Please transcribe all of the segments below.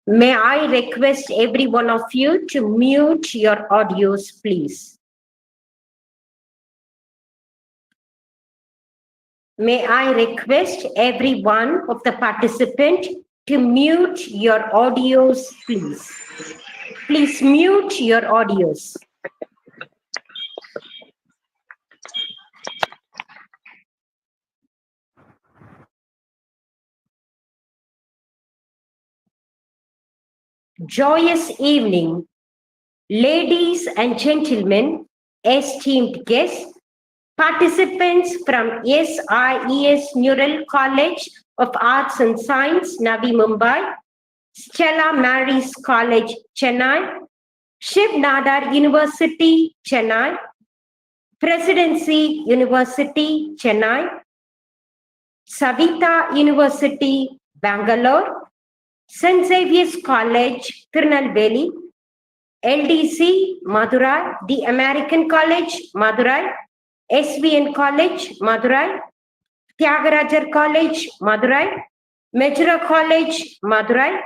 May I request every one of you to mute your audios, please. May I request every one of the participants to mute your audios, please. Please mute your audios. Joyous evening, ladies and gentlemen, esteemed guests, participants from SIES Neural College of Arts and Science, Navi Mumbai, Stella Maris College, Chennai, Shiv Nadar University, Chennai, Presidency University, Chennai, Savita University, Bangalore, St. Xavier's College, Tirunelveli, LDC, Madurai, the American College, Madurai, SVN College, Madurai, Tyagarajar College, Madurai, Majura College, Madurai,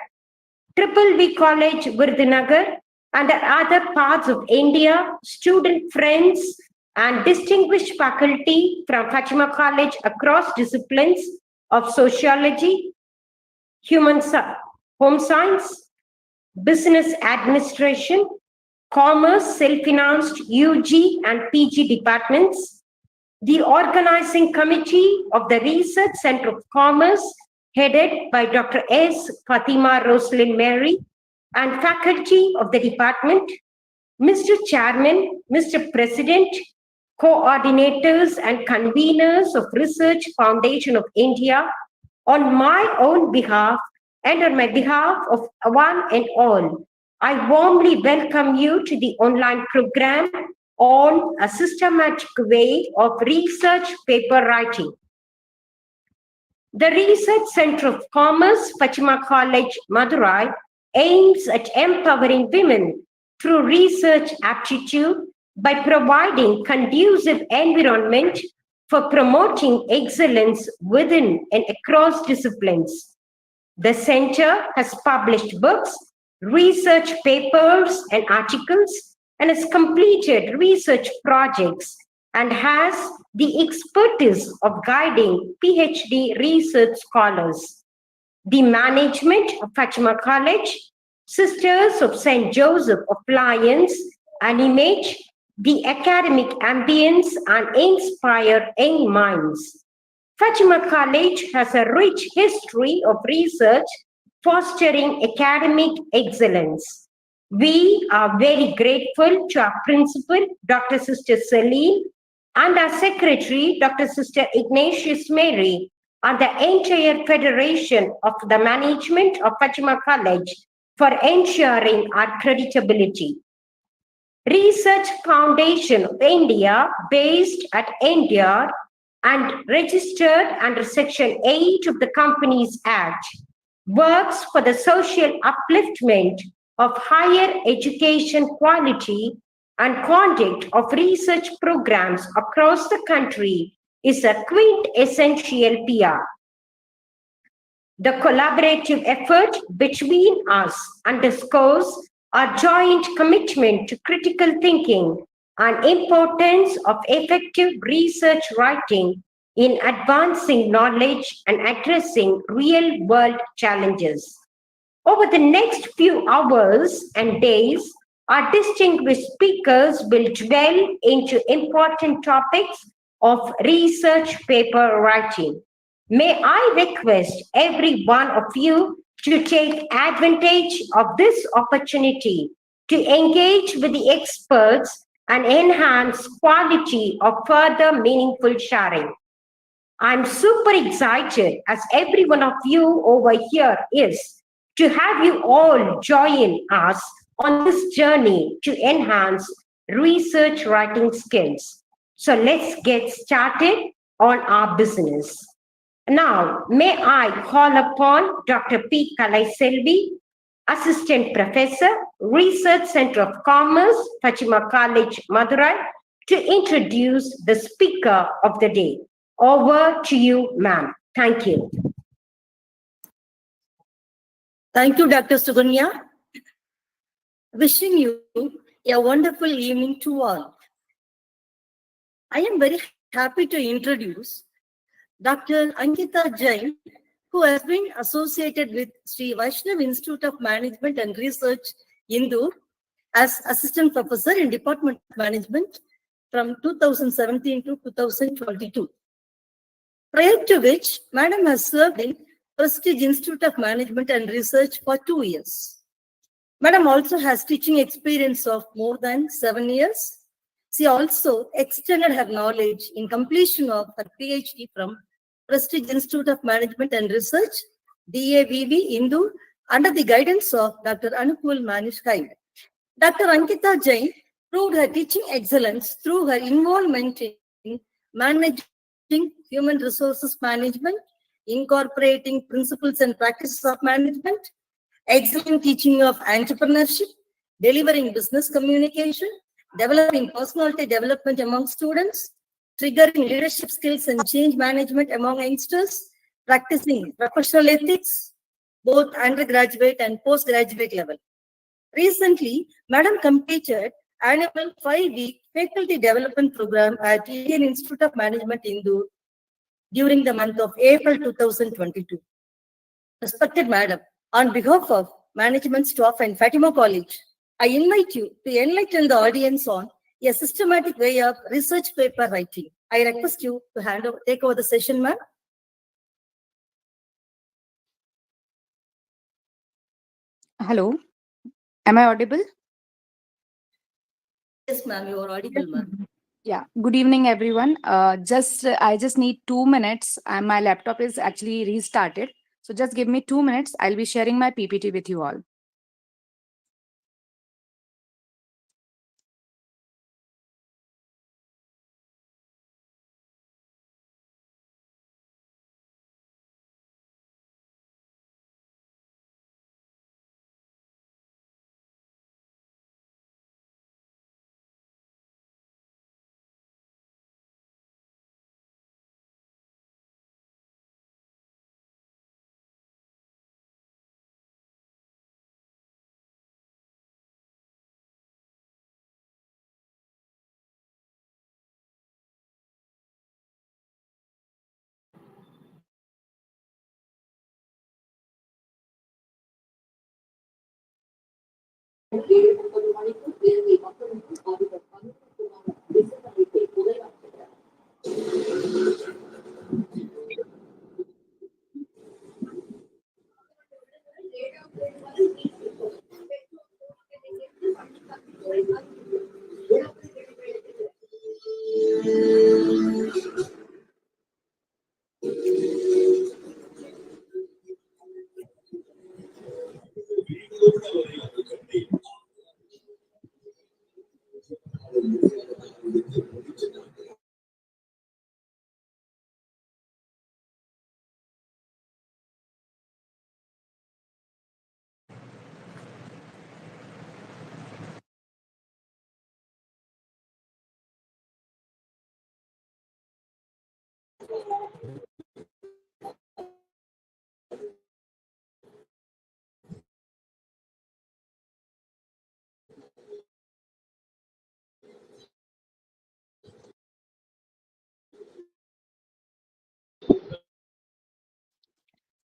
Triple V College, Virudunagar, and other parts of India, student friends and distinguished faculty from Fatima College across disciplines of sociology, home science, business administration, commerce, self-financed UG and PG departments, the organizing committee of the Research Center of Commerce, headed by Dr. S. Fatima Roslyn Mary, and faculty of the department, Mr. Chairman, Mr. President, coordinators and conveners of Research Foundation of India, on my own behalf and on my behalf of one and all, I warmly welcome you to the online program on a systematic way of research paper writing. The Research Center of Commerce, Fatima College, Madurai, aims at empowering women through research aptitude by providing conducive environment for promoting excellence within and across disciplines. The center has published books, research papers and articles, and has completed research projects and has the expertise of guiding PhD research scholars. The management of Fatima College, Sisters of St. Joseph Appliance and Image, the academic ambience and inspire young minds. Fatima College has a rich history of research fostering academic excellence. We are very grateful to our principal, Dr. Sister Celine, and our secretary, Dr. Sister Ignatius Mary, and the entire Federation of the Management of Fatima College for ensuring our creditability. Research Foundation of India, based at India and registered under Section 8 of the Companies Act, works for the social upliftment of higher education quality and conduct of research programs across the country is a quintessential PR. The collaborative effort between us underscores our joint commitment to critical thinking and importance of effective research writing in advancing knowledge and addressing real-world challenges. Over the next few hours and days, our distinguished speakers will dwell into important topics of research paper writing. May I request every one of you to take advantage of this opportunity to engage with the experts and enhance quality of further meaningful sharing. I'm super excited, as every one of you over here is, to have you all join us on this journey to enhance research writing skills. So let's get started on our business. Now, may I call upon Dr. P. Kalaiselvi, Assistant Professor, Research Center of Commerce, Fatima College, Madurai, to introduce the speaker of the day. Over to you, ma'am. Thank you. Thank you, Dr. Suganya. Wishing you a wonderful evening to all. I am very happy to introduce Dr. Ankita Jain, who has been associated with Sri Vaishnav Institute of Management and Research, Indur, as Assistant Professor in Department of Management from 2017 to 2022. Prior to which, Madam has served in Prestige Institute of Management and Research for 2 years. Madam also has teaching experience of more than 7 years. She also extended her knowledge in completion of her PhD from Prestige Institute of Management and Research, DAVV, Indur, under the guidance of Dr. Anupul Manish Kaid. Dr. Ankita Jain proved her teaching excellence through her involvement in managing human resources management, incorporating principles and practices of management, excellent teaching of entrepreneurship, delivering business communication, developing personality development among students, triggering leadership skills and change management among youngsters, practicing professional ethics, both undergraduate and postgraduate level. Recently, Madam completed annual 5-week faculty development program at Indian Institute of Management, Indur, during the month of April 2022. Respected Madam, on behalf of management staff and Fatima College, I invite you to enlighten the audience on a systematic way of research paper writing. I request you to take over the session, ma'am. Hello, am I audible? Yes, ma'am, you are audible, ma'am. Yeah, good evening, everyone. I just need 2 minutes, and my laptop is actually restarted. So just give me 2 minutes. I'll be sharing my PPT with you all.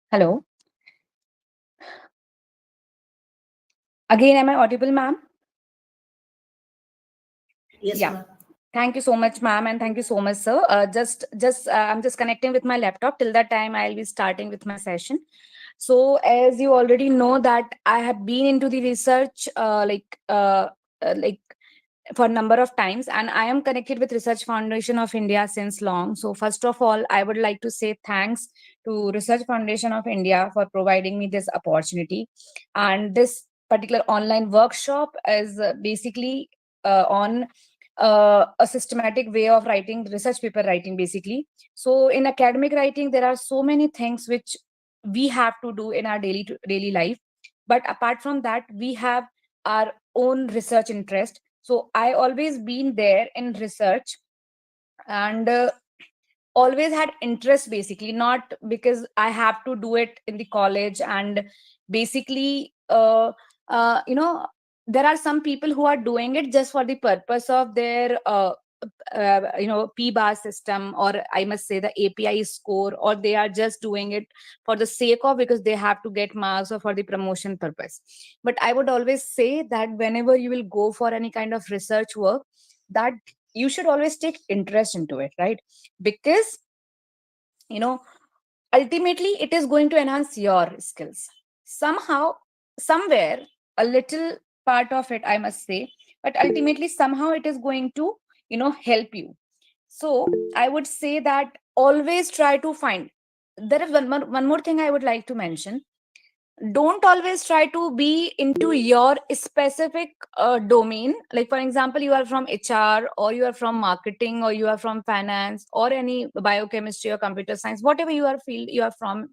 Hello. Again, am I audible, ma'am? Yes, Yeah. ma'am. Thank you so much, ma'am, and thank you so much, sir. I'm just connecting with my laptop. Till that time, I'll be starting with my session. So, as you already know, that I have been into the research, like for a number of times, and I am connected with Research Foundation of India since long. So first of all, I would like to say thanks to Research Foundation of India for providing me this opportunity. And this particular online workshop is basically on a systematic way of writing research paper writing, basically. So in academic writing, there are so many things which we have to do in our daily life, but apart from that, we have our own research interest. So I always been there in research, and always had interest, basically, not because I have to do it in the college and basically, there are some people who are doing it just for the purpose of their P bar system, or I must say the API score, or they are just doing it for the sake of, because they have to get marks or for the promotion purpose. But I would always say that whenever you will go for any kind of research work, that you should always take interest into it, right? Because you know ultimately it is going to enhance your skills somehow, somewhere, a little part of it, I must say, but ultimately somehow it is going to help you. So I would say that always try to find. There is one more thing I would like to mention. Don't always try to be into your specific domain. Like for example, you are from HR, or you are from marketing, or you are from finance, or any biochemistry or computer science, whatever you are field you are from.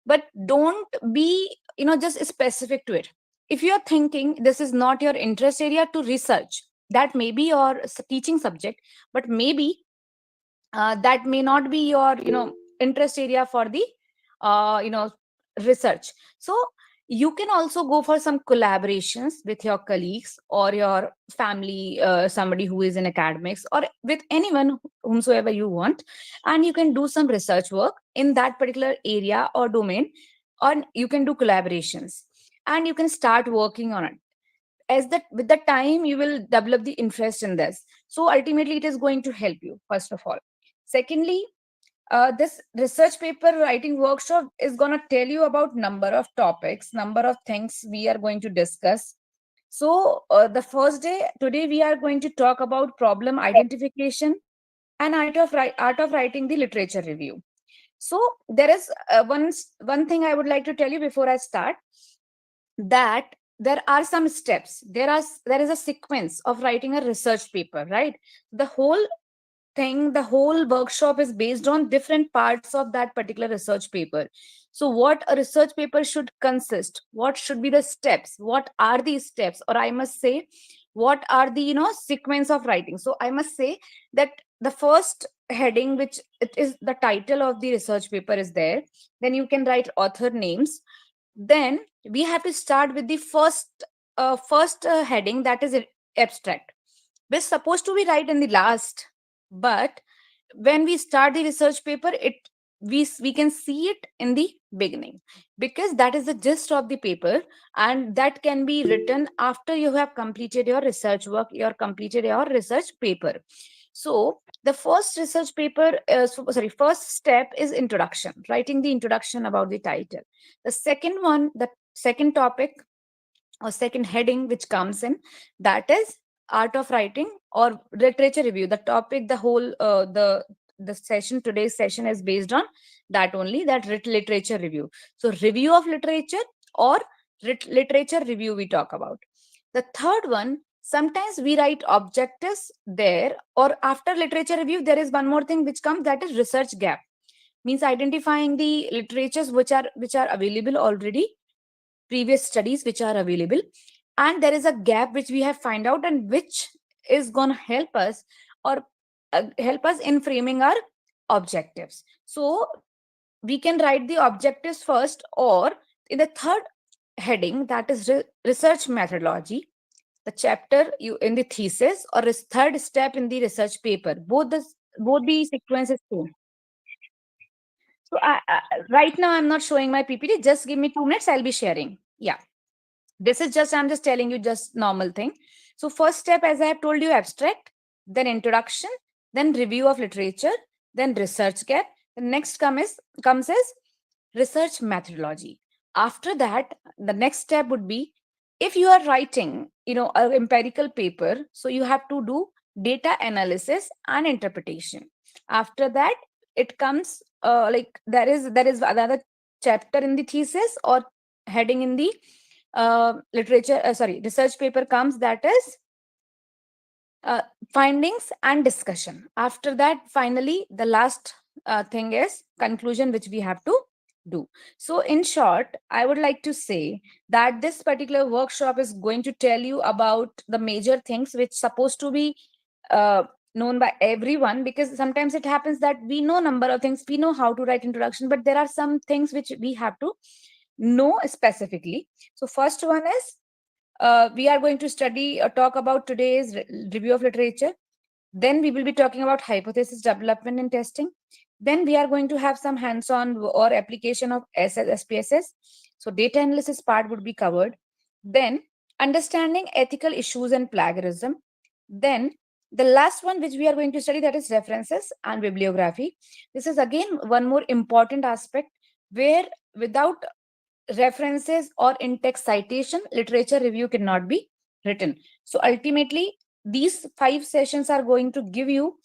But don't be just specific to it. If you are thinking this is not your interest area to research, that may be your teaching subject, but maybe that may not be your interest area for the uh, you know research. So you can also go for some collaborations with your colleagues or your family, somebody who is in academics, or with anyone whomsoever you want, and you can do some research work in that particular area or domain, or you can do collaborations, and you can start working on it. As that, with the time, you will develop the interest in this. So ultimately it is going to help you, first of all. Secondly, this research paper writing workshop is going to tell you about number of topics, number of things we are going to discuss. So the first day today we are going to talk about problem identification and art of writing the literature review. So there is one thing I would like to tell you before I start, that there are some steps. There is a sequence of writing a research paper, right? The whole workshop is based on different parts of that particular research paper. So what a research paper should consist, what should be the steps, what are these steps, or I must say, what are the sequence of writing. So I must say that the first heading, which it is the title of the research paper, is there. Then you can write author names. Then we have to start with the first heading, that is abstract, which is supposed to be right in the last. But when we start the research paper, we can see it in the beginning, because that is the gist of the paper, and that can be written after you have completed your research work, you completed your research paper. So the first research paper first step is introduction, writing the introduction about the title. The second one, the second topic or second heading which comes in, that is art of writing or literature review. The topic, the whole the session, today's session is based on that only, that literature review. So review of literature or literature review we talk about. The third one, sometimes we write objectives there, or after literature review there is one more thing which comes, that is research gap. Means identifying the literatures which are available already, previous studies which are available, and there is a gap which we have find out, and which is going to help us, or help us in framing our objectives. So we can write the objectives first, or in the third heading, that is research methodology, the chapter you in the thesis, or third step in the research paper, both the sequences same. So right now I'm not showing my PPT. Just give me 2 minutes. I'll be sharing. Yeah. This is just, I'm just telling you just normal thing. So first step, as I have told you, abstract, then introduction, then review of literature, then research gap. The next comes as research methodology. After that, the next step would be, if you are writing, an empirical paper, so you have to do data analysis and interpretation. After that, it comes like there is another chapter in the thesis or heading in the research paper comes, that is findings and discussion. After that, finally, the last thing is conclusion, which we have to do. So in short, I would like to say that this particular workshop is going to tell you about the major things which supposed to be known by everyone, because sometimes it happens that we know number of things, we know how to write introduction, but there are some things which we have to know specifically. So first one is we are going to study or talk about today's review of literature. Then we will be talking about hypothesis development and testing. Then we are going to have some hands-on or application of SPSS. So data analysis part would be covered. Then understanding ethical issues and plagiarism. Then the last one which we are going to study, that is references and bibliography. This is again one more important aspect where without references or in-text citation, literature review cannot be written. So ultimately, these 5 sessions are going to give you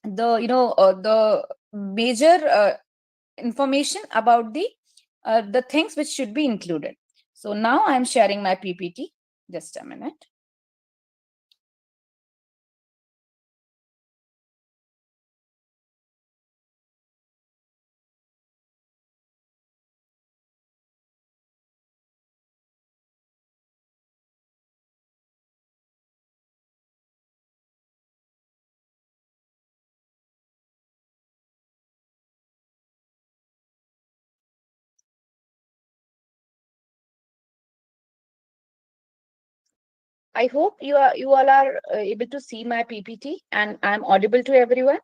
the major information about the things which should be included. So now I'm sharing my PPT. Just a minute. I hope you all are able to see my PPT and I'm audible to everyone.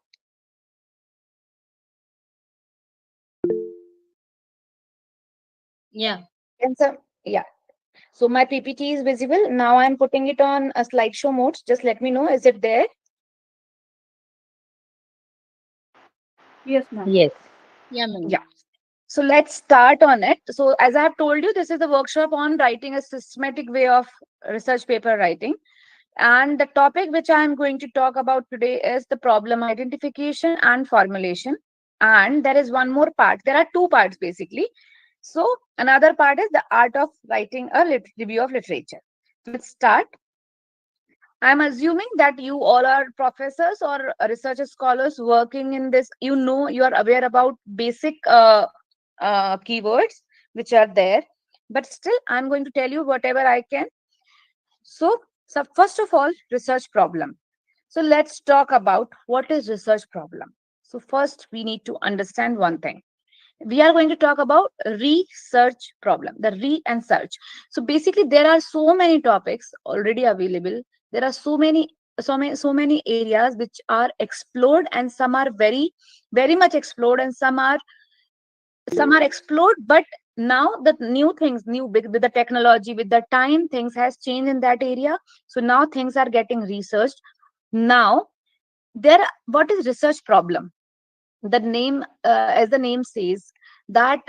Yeah. And so, yeah. So my PPT is visible. Now I'm putting it on a slideshow mode. Just let me know, is it there? Yes, ma'am. Yes. Yeah, ma'am. Yeah. So let's start on it. So as I have told you, this is the workshop on writing a systematic way of research paper writing. And the topic which I am going to talk about today is the problem identification and formulation. And there is one more part. There are 2 parts basically. So another part is the art of writing a review of literature. Let's start. I'm assuming that you all are professors or research scholars working in this. You are aware about basic keywords which are there. But still, I'm going to tell you whatever I can. So first of all, research problem. So let's talk about what is research problem. So first, we need to understand one thing. We are going to talk about research problem, the re and search. So basically, there are so many topics already available. There are so many areas which are explored, and some are very much explored, and some are explored. But now the new things, new with the technology, with the time, things has changed in that area. So now things are getting researched. Now what is research problem? The name, as the name says, that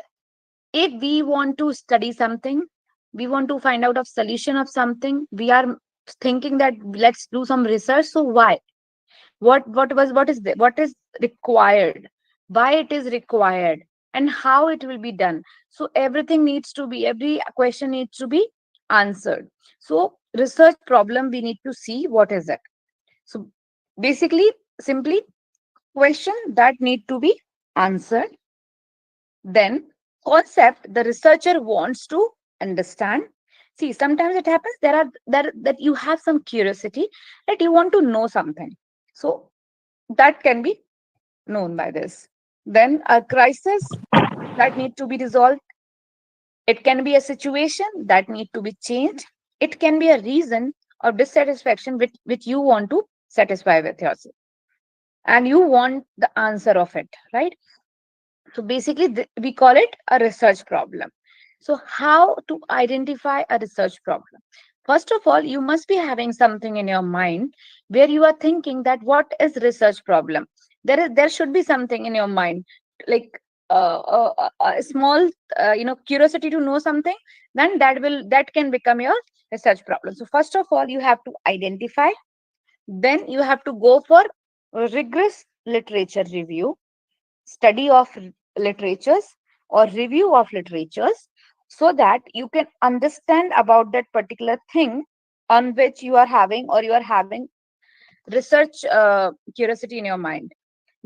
if we want to study something, we want to find out of solution of something, we are thinking that let's do some research. So why? What is required, why it is required, and how it will be done. So every question needs to be answered. So research problem, we need to see what is it. So basically, simply, question that need to be answered. Then concept the researcher wants to understand. See, sometimes it happens that you have some curiosity, that you want to know something. So that can be known by this. Then a crisis that need to be resolved. It can be a situation that need to be changed. It can be a reason of dissatisfaction which you want to satisfy with yourself, and you want the answer of it, right? So basically, we call it a research problem. So how to identify a research problem? First of all, you must be having something in your mind where you are thinking that what is research problem. There should be something in your mind, like a small curiosity to know something. Then that can become your research problem. So first of all, you have to identify. Then you have to go for rigorous literature review, study of literatures or review of literatures, so that you can understand about that particular thing on which you are having, or you are having research curiosity in your mind.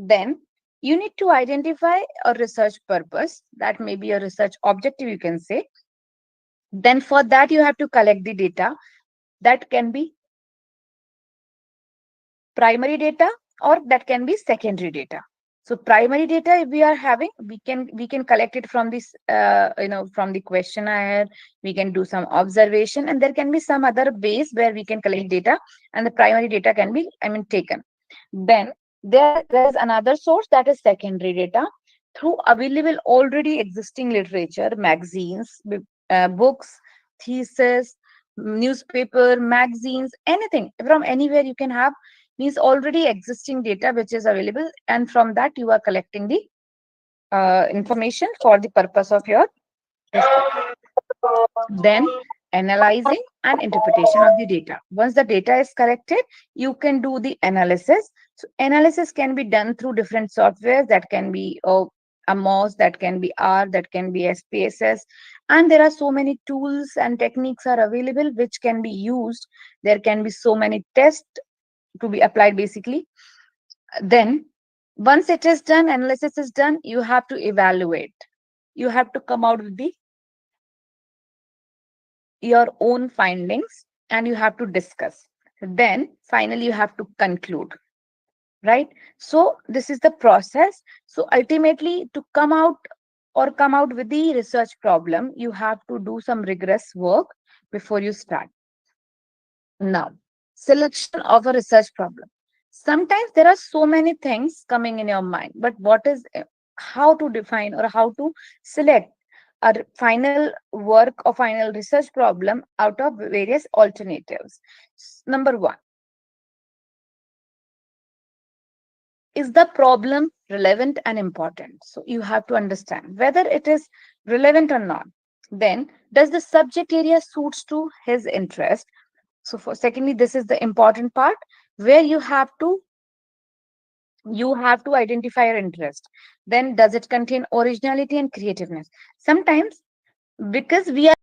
Then you need to identify a research purpose, that may be a research objective, you can say. Then for that, you have to collect the data. That can be primary data or that can be secondary data. So primary data, if we are having, we can collect it from this, from the questionnaire. We can do some observation, and there can be some other ways where we can collect data, and the primary data can be, taken. Then there is another source, that is secondary data, through available already existing literature, magazines, books, thesis, newspaper, magazines, anything from anywhere you can have, means already existing data which is available, and from that you are collecting the information for the purpose of your research. Then analyzing and interpretation of the data. Once the data is collected, you can do the analysis. So analysis can be done through different softwares. That can be AMOS, that can be R, that can be SPSS, and there are so many tools and techniques are available which can be used. There can be so many tests to be applied basically. Then once it is done, analysis is done, you have to evaluate. You have to come out with your own findings, and you have to discuss. Then finally you have to conclude, right? So this is the process. So ultimately, to come out with the research problem, you have to do some rigorous work before you start. Now, selection of a research problem. Sometimes there are so many things coming in your mind, but how to define or how to select a final work or final research problem out of various alternatives? Number one, is the problem relevant and important? So you have to understand whether it is relevant or not. Then, does the subject area suits to his interest? So for secondly, this is the important part where you have to identify your interest. Then, does it contain originality and creativeness? Sometimes, because we are